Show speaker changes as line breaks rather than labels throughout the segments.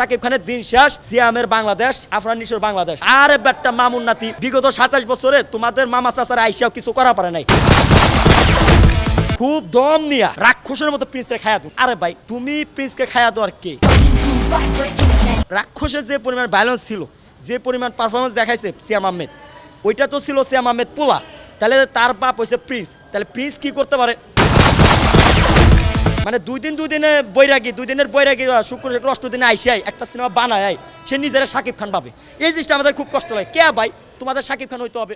শাকিব খানের দিন শেষ, সিয়ামের বাংলাদেশ, আফরান নিশোর বাংলাদেশ। আরে বেটা মামুন নাতি, বিগত 27 বছরে তোমাদের মামা চাচারা আইসাও কিছু করা পারে নাই। খুব দম নিয়া রাক্ষসের মতো প্রিন্সকে খায়া দো। আরে ভাই তুমি প্রিন্সকে খায়া দো আর কে? রাক্ষসের যে পরিমাণ ব্যালেন্স ছিল, যে পরিমাণ পারফরমেন্স দেখাইছে সিয়াম আহমেদ, ওইটা তো ছিল সিয়াম আহমেদ পোলা। তাহলে তার বাপ হয়েছে প্রিন্স, তাহলে প্রিন্স কি করতে পারে? মানে দুই দিনের বৈরাগী শুক্র অষ্ট দিনে আইসাই একটা সিনেমা বানায়, সে নিজেরা শাকিব খান পাবে। এই জিনিসটা আমাদের খুব কষ্ট লাগে। কে ভাই তোমাদের শাকিব খান হইতে হবে?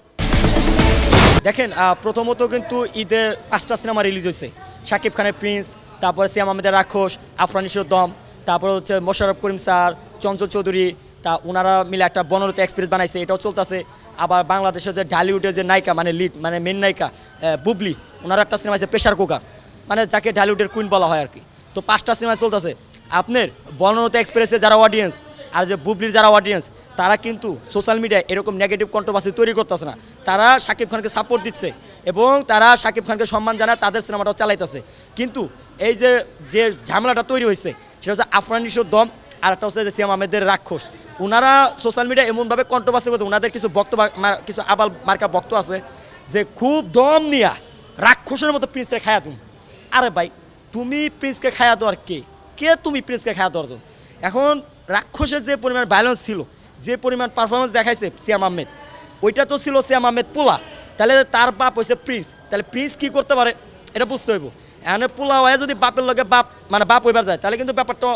দেখেন প্রথমত কিন্তু ঈদে 5টা সিনেমা রিলিজ হয়েছে। শাকিব খানের প্রিন্স, তারপরে সিয়াম আহমেদের রাক্ষস, আফরান নিশোর দম, তারপরে হচ্ছে মোশাররফ করিম স্যার, চঞ্চল চৌধুরী, তা ওনারা মিলে একটা বনরূপ এক্সপ্রেস বানাইছে, এটাও চলতেছে। আবার বাংলাদেশের যে ঢালিউডের যে নায়িকা মানে লিড মানে মেন নায়িকা বুবলি, ওনারা একটা সিনেমা আছে প্রেশার কুকার, মানে যাকে ঢালিউডের কুইন বলা হয় আর কি। তো 5টা সিনেমা চলতেছে। আপনার বনরূপ এক্সপ্রেসে যারা অডিয়েন্স আর যে বুবলির যারা অডিয়েন্স, তারা কিন্তু সোশ্যাল মিডিয়ায় এরকম নেগেটিভ কন্ট্রোভার্সি তৈরি করতেছে না। তারা শাকিব খানকে সাপোর্ট দিচ্ছে এবং তারা শাকিব খানকে সম্মান জানায়, তাদের সিনেমাটাও চালাইতেছে। কিন্তু এই যে যে ঝামেলাটা তৈরি হয়েছে সেটা হচ্ছে আফরান নিশোর দম, আর একটা হচ্ছে যে সিয়াম আহমেদের রাক্ষস। ওনারা সোশ্যাল মিডিয়া এমনভাবে কন্ট্রোভার্সি করতে, ওনাদের কিছু বক্তব্য কিছু আবাল মার্কা বক্তব্য আছে যে খুব দম নিয়া রাক্ষসের মতো প্রিন্সকে খায়া তুমি। আরে ভাই তুমি প্রিন্সকে খায়া দেওয়ার কে? তুমি প্রিন্সকে খায়া দেওয়ার জন্য? এখন রাক্ষসের যে পরিমাণ ব্যালেন্স ছিল, যে পরিমাণ পারফরমেন্স দেখাইছে সিয়াম আহমেদ, ওইটা তো ছিল সিয়াম আহমেদ পোলা। তাহলে তার বাপ হয়েছে প্রিন্স, তাহলে প্রিন্স কি করতে পারে এটা বুঝতে হইব। এখানে পোলা হয়ে যদি বাপের লগে বাপ হইবার যায়, তাহলে কিন্তু ব্যাপারটা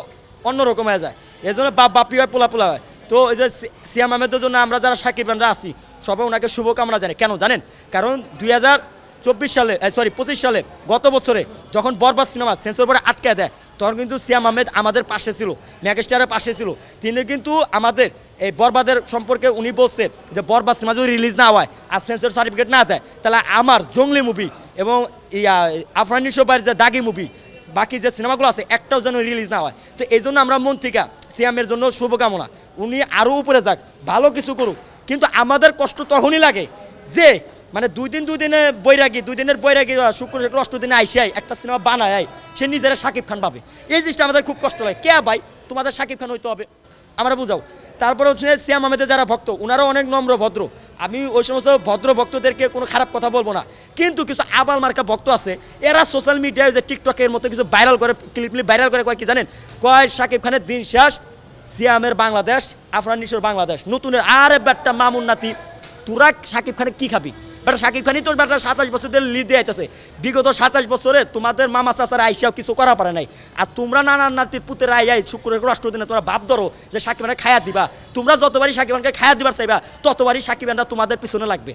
অন্যরকম হয়ে যায়। এই জন্য বাপি হয়, পোলা হয়। তো এই যে সিয়াম আহমেদের জন্য আমরা যারা সাকিবানরা আছি সবাই ওনাকে শুভকামনা জানি। কেন জানেন? কারণ 25 সালে গত বছরে যখন বরবাদ সিনেমা সেন্সর বোর্ডে আটকে দেয়, তখন কিন্তু সিয়াম আহমেদ আমাদের পাশে ছিল, মেগাস্টারের পাশে ছিল। তিনি কিন্তু আমাদের এই বরবাদের সম্পর্কে উনি বলছে যে বরবাদ সিনেমা যদি রিলিজ না হয় আর সেন্সর সার্টিফিকেট না দেয়, তাহলে আমার জঙ্গলি মুভি এবং আফরান নিশোর যে দাগি মুভি, বাকি যে সিনেমাগুলো আছে একটাও যেন রিলিজ না হয়। তো এই জন্য আমরা মন থেকে সিয়ামের জন্য শুভকামনা, উনি আরও উপরে যাক, ভালো কিছু করুক। কিন্তু আমাদের কষ্ট তখনই লাগে যে মানে দুই দিনের বৈরাগী শুক্র অষ্ট দিনে আইসাই একটা সিনেমা বানায়, সে নিজেরা শাকিব খান পাবে। এই জিনিসটা আমাদের খুব কষ্ট লাগে। কে ভাই তোমাদের শাকিব খান হইতে হবে? আমরা বুঝাও। তারপরে হচ্ছে সিয়াম আহমেদের যারা ভক্ত, ওনারাও অনেক নম্র ভদ্র। আমি ওই সমস্ত ভদ্র ভক্তদেরকে কোনো খারাপ কথা বলবো না, কিন্তু কিছু আবাল মার্কা ভক্ত আছে, এরা সোশ্যাল মিডিয়ায় যে টিকটকের মতো কিছু ভাইরাল করে, ক্লিপ ভাইরাল করে, কয় কি জানেন? কয় শাকিব খানের দিন শেষ, সিয়ামের বাংলাদেশ, আফরান নিশোর বাংলাদেশ নতুনের। আরে বেটা মামুন নাতি, তোরা শাকিব খানে কি খাবি? বেটা শাকিব খানই তোর বেটা 27 বছর ধরে লিড দিয়ে আইতেছে। বিগত 27 বছরে তোমাদের মামা চাচারা আইসাও কিছু করা পারে নাই। আর তোমরা নানান নাতির পুতের আই শুক্র অষ্ট দিনে তোমরা ভাব ধরো যে শাকিব খানকে খায়া দিবা। তোমরা যতবারই শাকিব খানকে খায়া দিবার চাইবা, ততবারই শাকিব খানরা তোমাদের পিছনে লাগবে।